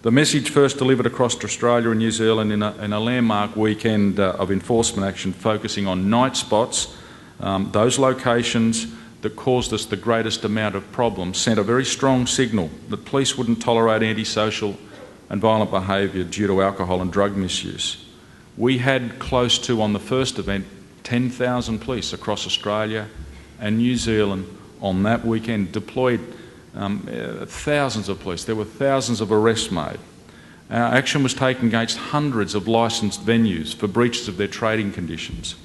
The message first delivered across Australia and New Zealand in a landmark weekend of enforcement action focusing on night spots, those locations that caused us the greatest amount of problems, sent a very strong signal that police wouldn't tolerate antisocial and violent behaviour due to alcohol and drug misuse. We had close to, on the first event, 10,000 police across Australia and New Zealand on that weekend, deployed thousands of police. There were thousands of arrests made. Our action was taken against hundreds of licensed venues for breaches of their trading conditions.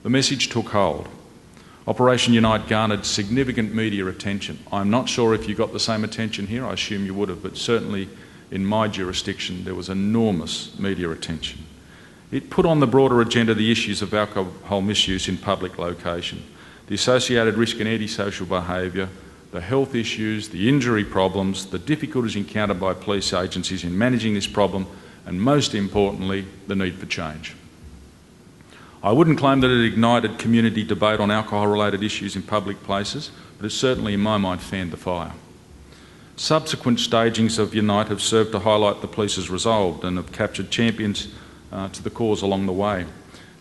The message took hold. Operation Unite garnered significant media attention. I'm not sure if you got the same attention here, I assume you would have, but certainly in my jurisdiction there was enormous media attention. It put on the broader agenda the issues of alcohol misuse in public location, the associated risk and antisocial behaviour, the health issues, the injury problems, the difficulties encountered by police agencies in managing this problem, and most importantly, the need for change. I wouldn't claim that it ignited community debate on alcohol-related issues in public places, but it certainly, in my mind, fanned the fire. Subsequent stagings of Unite have served to highlight the police's resolve and have captured champions to the cause along the way.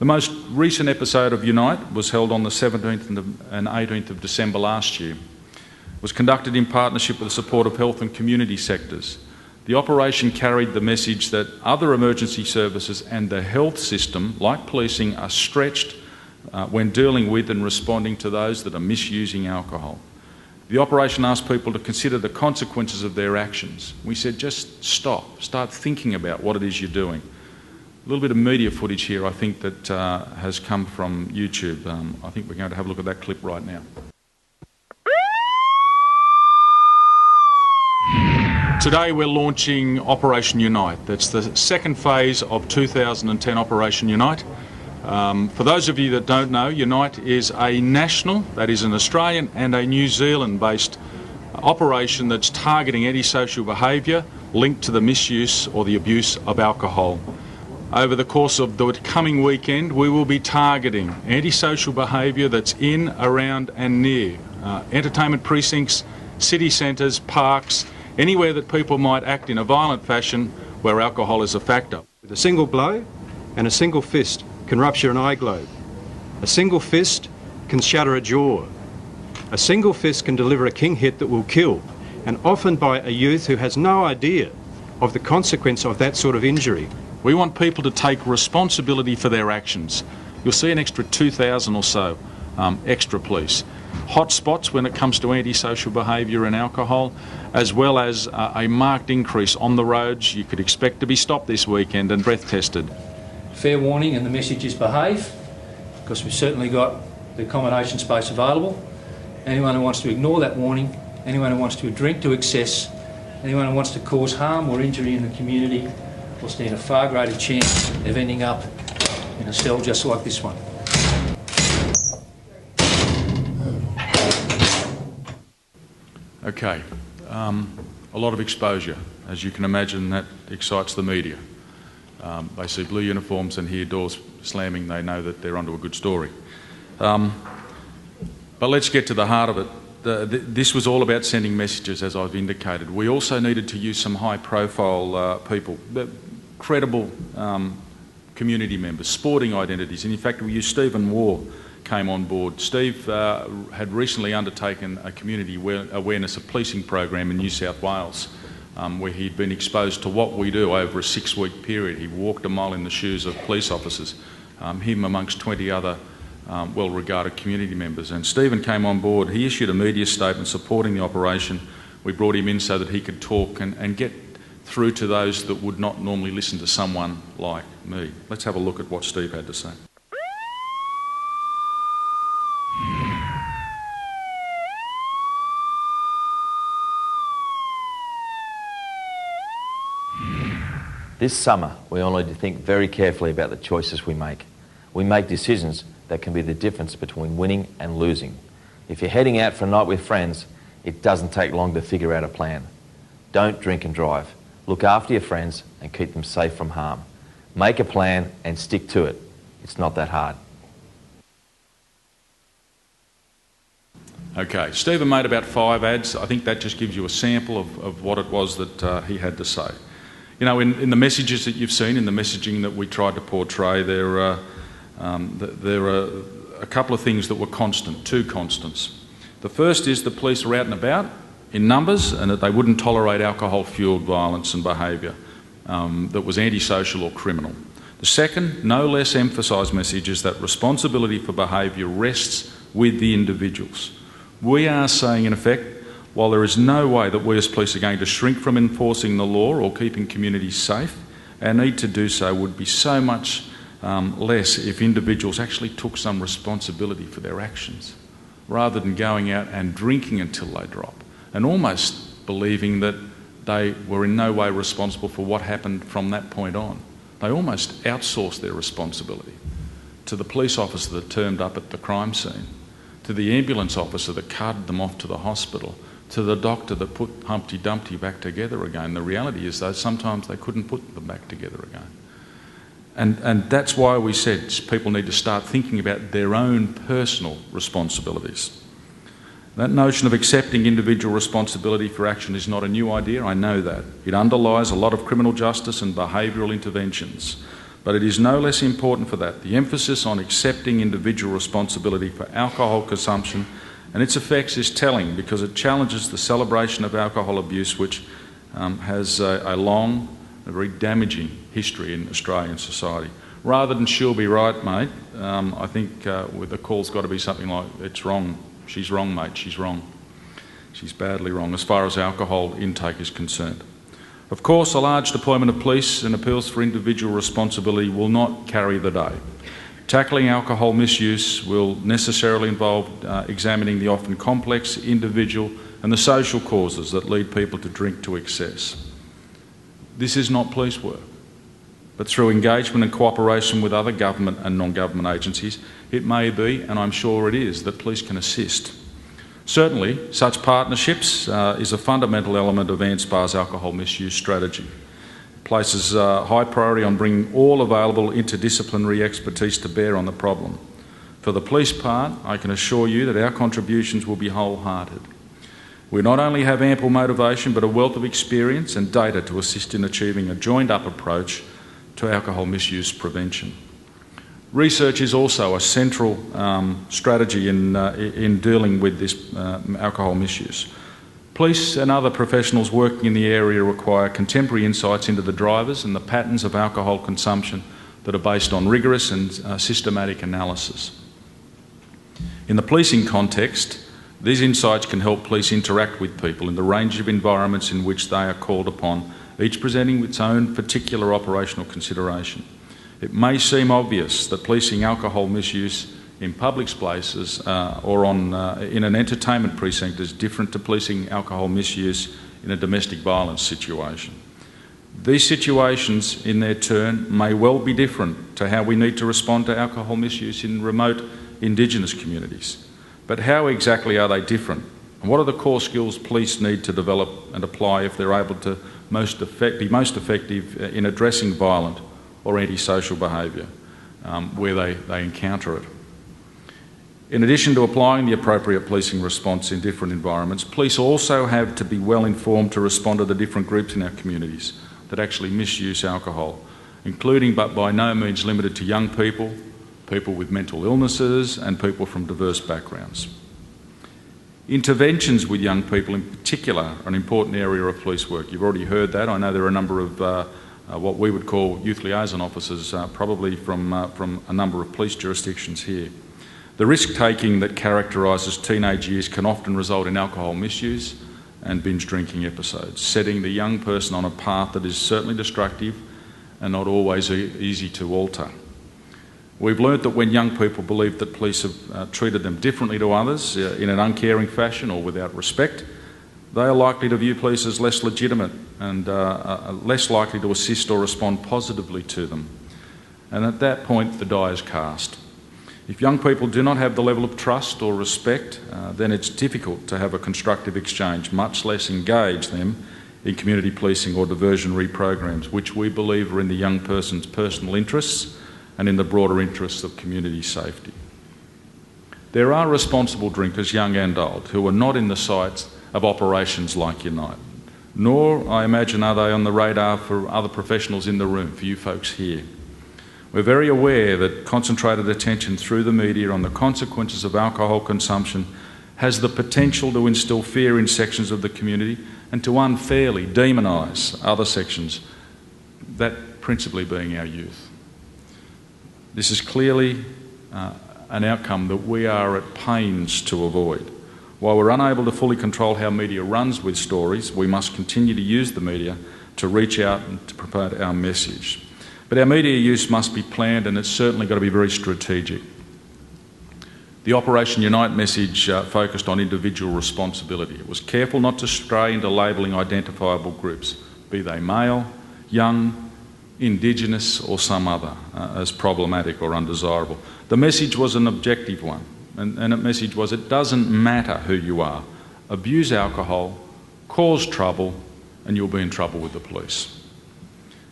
The most recent episode of Unite was held on the 17th and 18th of December last year. It was conducted in partnership with the support of health and community sectors. The operation carried the message that other emergency services and the health system, like policing, are stretched when dealing with and responding to those that are misusing alcohol. The operation asked people to consider the consequences of their actions. We said, just stop, start thinking about what it is you're doing. A little bit of media footage here, I think, that has come from YouTube. I think we're going to have a look at that clip right now. Today we're launching Operation Unite. That's the second phase of 2010 Operation Unite. For those of you that don't know, Unite is a national, that is an Australian and a New Zealand-based operation that's targeting antisocial behaviour linked to the misuse or the abuse of alcohol. Over the course of the coming weekend, we will be targeting antisocial behaviour that's in, around and near entertainment precincts, city centres, parks, anywhere that people might act in a violent fashion where alcohol is a factor. With a single blow and a single fist can rupture an eye globe. A single fist can shatter a jaw. A single fist can deliver a king hit that will kill, and often by a youth who has no idea of the consequence of that sort of injury. We want people to take responsibility for their actions. You'll see an extra 2,000 or so extra police. Hot spots when it comes to antisocial behaviour and alcohol, as well as a marked increase on the roads. You could expect to be stopped this weekend and breath tested. Fair warning, and the message is behave, because we've certainly got the accommodation space available. Anyone who wants to ignore that warning, anyone who wants to drink to excess, anyone who wants to cause harm or injury in the community will stand a far greater chance of ending up in a cell just like this one. Okay, a lot of exposure. As you can imagine, that excites the media. They see blue uniforms and hear doors slamming, they know that they're onto a good story. But let's get to the heart of it. This was all about sending messages, as I've indicated. We also needed to use some high-profile people, credible community members, sporting identities. And in fact, we used Stephen Waugh came on board. Steve had recently undertaken a community awareness of policing program in New South Wales, where he'd been exposed to what we do over a 6-week period. He walked a mile in the shoes of police officers, him amongst 20 other well-regarded community members. And Stephen came on board. He issued a media statement supporting the operation. We brought him in so that he could talk and get through to those that would not normally listen to someone like me. Let's have a look at what Steve had to say. This summer, we all need to think very carefully about the choices we make. We make decisions that can be the difference between winning and losing. If you're heading out for a night with friends, it doesn't take long to figure out a plan. Don't drink and drive. Look after your friends and keep them safe from harm. Make a plan and stick to it. It's not that hard. Okay, Stephen made about 5 ads. I think that just gives you a sample of what it was that he had to say. You know, in the messages that you've seen, in the messaging that we tried to portray, there are a couple of things that were constant, two constants. The first is the police are out and about in numbers and that they wouldn't tolerate alcohol-fuelled violence and behaviour that was antisocial or criminal. The second, no less emphasised message is that responsibility for behaviour rests with the individuals. We are saying, in effect, while there is no way that we as police are going to shrink from enforcing the law or keeping communities safe, our need to do so would be so much less if individuals actually took some responsibility for their actions, rather than going out and drinking until they drop, and almost believing that they were in no way responsible for what happened from that point on. They almost outsourced their responsibility to the police officer that turned up at the crime scene, to the ambulance officer that carted them off to the hospital, to the doctor that put Humpty Dumpty back together again. The reality is, though, sometimes they couldn't put them back together again. And that's why we said people need to start thinking about their own personal responsibilities. That notion of accepting individual responsibility for action is not a new idea, I know that. It underlies a lot of criminal justice and behavioural interventions, but it is no less important for that. The emphasis on accepting individual responsibility for alcohol consumption and its effects is telling, because it challenges the celebration of alcohol abuse, which has a long, a very damaging history in Australian society. Rather than "she'll be right, mate," I think the call's got to be something like, "It's wrong. She's wrong, mate. She's wrong. She's badly wrong," as far as alcohol intake is concerned. Of course, a large deployment of police and appeals for individual responsibility will not carry the day. Tackling alcohol misuse will necessarily involve examining the often complex, individual and the social causes that lead people to drink to excess. This is not police work, but through engagement and cooperation with other government and non-government agencies, it may be, and I'm sure it is, that police can assist. Certainly, such partnerships is a fundamental element of ANSPA's alcohol misuse strategy. It places high priority on bringing all available interdisciplinary expertise to bear on the problem. For the police part, I can assure you that our contributions will be wholehearted. We not only have ample motivation, but a wealth of experience and data to assist in achieving a joined-up approach to alcohol misuse prevention. Research is also a central strategy in dealing with this alcohol misuse. Police and other professionals working in the area require contemporary insights into the drivers and the patterns of alcohol consumption that are based on rigorous and systematic analysis. In the policing context, these insights can help police interact with people in the range of environments in which they are called upon, each presenting its own particular operational consideration. It may seem obvious that policing alcohol misuse in public places or in an entertainment precinct is different to policing alcohol misuse in a domestic violence situation. These situations, in their turn, may well be different to how we need to respond to alcohol misuse in remote Indigenous communities. But how exactly are they different? And what are the core skills police need to develop and apply if they're able to be most effective in addressing violent or antisocial behaviour where they encounter it? In addition to applying the appropriate policing response in different environments, police also have to be well informed to respond to the different groups in our communities that actually misuse alcohol, including but by no means limited to young people, people with mental illnesses and people from diverse backgrounds. Interventions with young people in particular are an important area of police work. You've already heard that. I know there are a number of what we would call youth liaison officers, probably from a number of police jurisdictions here. The risk-taking that characterises teenage years can often result in alcohol misuse and binge drinking episodes, setting the young person on a path that is certainly destructive and not always easy to alter. We've learnt that when young people believe that police have treated them differently to others in an uncaring fashion or without respect, they are likely to view police as less legitimate and less likely to assist or respond positively to them. And at that point, the die is cast. If young people do not have the level of trust or respect, then it's difficult to have a constructive exchange, much less engage them in community policing or diversionary programs, which we believe are in the young person's personal interests and in the broader interests of community safety. There are responsible drinkers, young and old, who are not in the sights of operations like Unite. nor, I imagine, are they on the radar for other professionals in the room, for you folks here. We're very aware that concentrated attention through the media on the consequences of alcohol consumption has the potential to instil fear in sections of the community and to unfairly demonise other sections, that principally being our youth. This is clearly an outcome that we are at pains to avoid. While we're unable to fully control how media runs with stories, we must continue to use the media to reach out and to promote our message. But our media use must be planned, and it's certainly got to be very strategic. The Operation Unite message focused on individual responsibility. It was careful not to stray into labelling identifiable groups, be they male, young, Indigenous or some other, as problematic or undesirable. The message was an objective one, and the message was it doesn't matter who you are. Abuse alcohol, cause trouble, and you'll be in trouble with the police.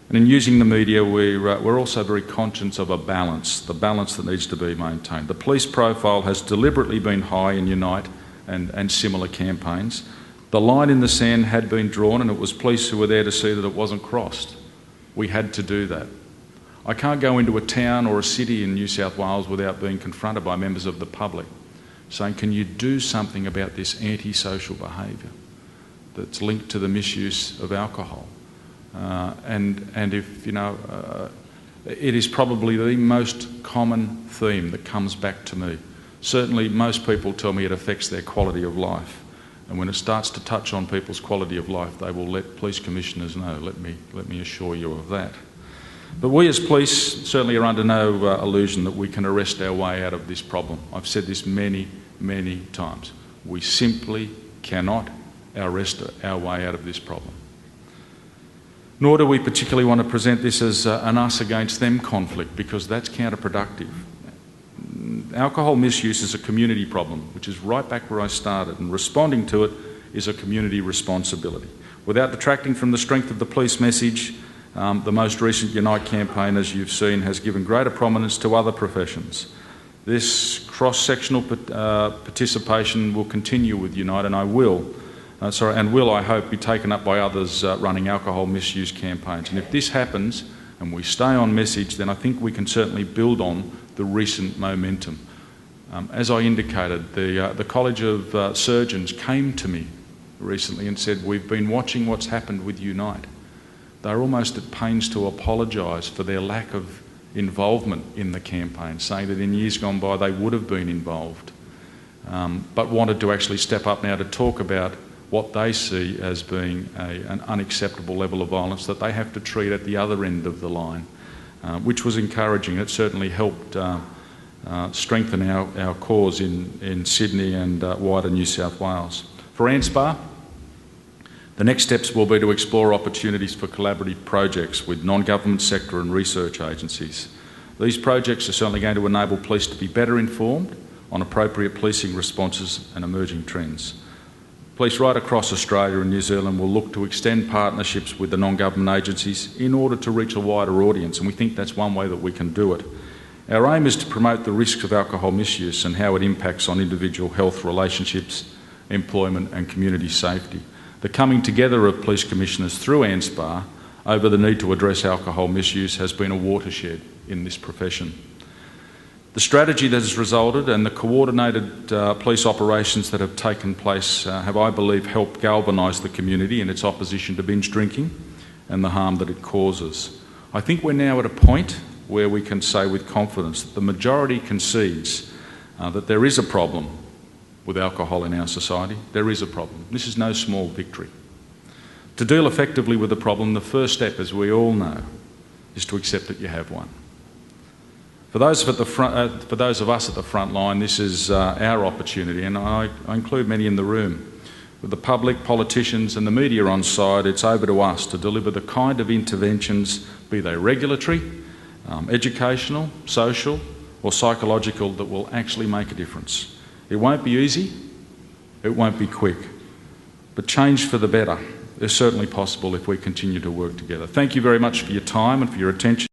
And in using the media, we're also very conscious of a balance, the balance that needs to be maintained. The police profile has deliberately been high in Unite and similar campaigns. The line in the sand had been drawn, and it was police who were there to see that it wasn't crossed. We had to do that. I can't go into a town or a city in New South Wales without being confronted by members of the public saying, can you do something about this antisocial behaviour that's linked to the misuse of alcohol? And if, you know, it is probably the most common theme that comes back to me. Certainly most people tell me it affects their quality of life. And when it starts to touch on people's quality of life, they will let police commissioners know. Let me assure you of that. But we as police certainly are under no illusion that we can arrest our way out of this problem. I've said this many, many times. We simply cannot arrest our way out of this problem. Nor do we particularly want to present this as an us against them conflict, because that's counterproductive. Alcohol misuse is a community problem, which is right back where I started, and responding to it is a community responsibility. Without detracting from the strength of the police message, the most recent Unite campaign, as you've seen, has given greater prominence to other professions. This cross-sectional participation will continue with Unite, and will, I hope, be taken up by others running alcohol misuse campaigns. And if this happens, and we stay on message, then I think we can certainly build on the recent momentum. As I indicated, the College of Surgeons came to me recently and said, we've been watching what's happened with Unite. They're almost at pains to apologise for their lack of involvement in the campaign, saying that in years gone by they would have been involved, but wanted to actually step up now to talk about what they see as being an unacceptable level of violence that they have to treat at the other end of the line, which was encouraging. It certainly helped strengthen our cause in Sydney and wider New South Wales. For ANSPAR, the next steps will be to explore opportunities for collaborative projects with non-government sector and research agencies. These projects are certainly going to enable police to be better informed on appropriate policing responses and emerging trends. Police right across Australia and New Zealand will look to extend partnerships with the non-government agencies in order to reach a wider audience, and we think that's one way that we can do it. Our aim is to promote the risks of alcohol misuse and how it impacts on individual health, relationships, employment and community safety. The coming together of police commissioners through ANSPAR over the need to address alcohol misuse has been a watershed in this profession. The strategy that has resulted and the coordinated police operations that have taken place have, I believe, helped galvanise the community in its opposition to binge drinking and the harm that it causes. I think we're now at a point where we can say with confidence that the majority concedes that there is a problem with alcohol in our society. There is a problem. This is no small victory. To deal effectively with the problem, the first step, as we all know, is to accept that you have one. For those of us at the front line, this is our opportunity, and I include many in the room. With the public, politicians and the media on side, it's over to us to deliver the kind of interventions, be they regulatory, educational, social or psychological, that will actually make a difference. It won't be easy, it won't be quick, but change for the better is certainly possible if we continue to work together. Thank you very much for your time and for your attention.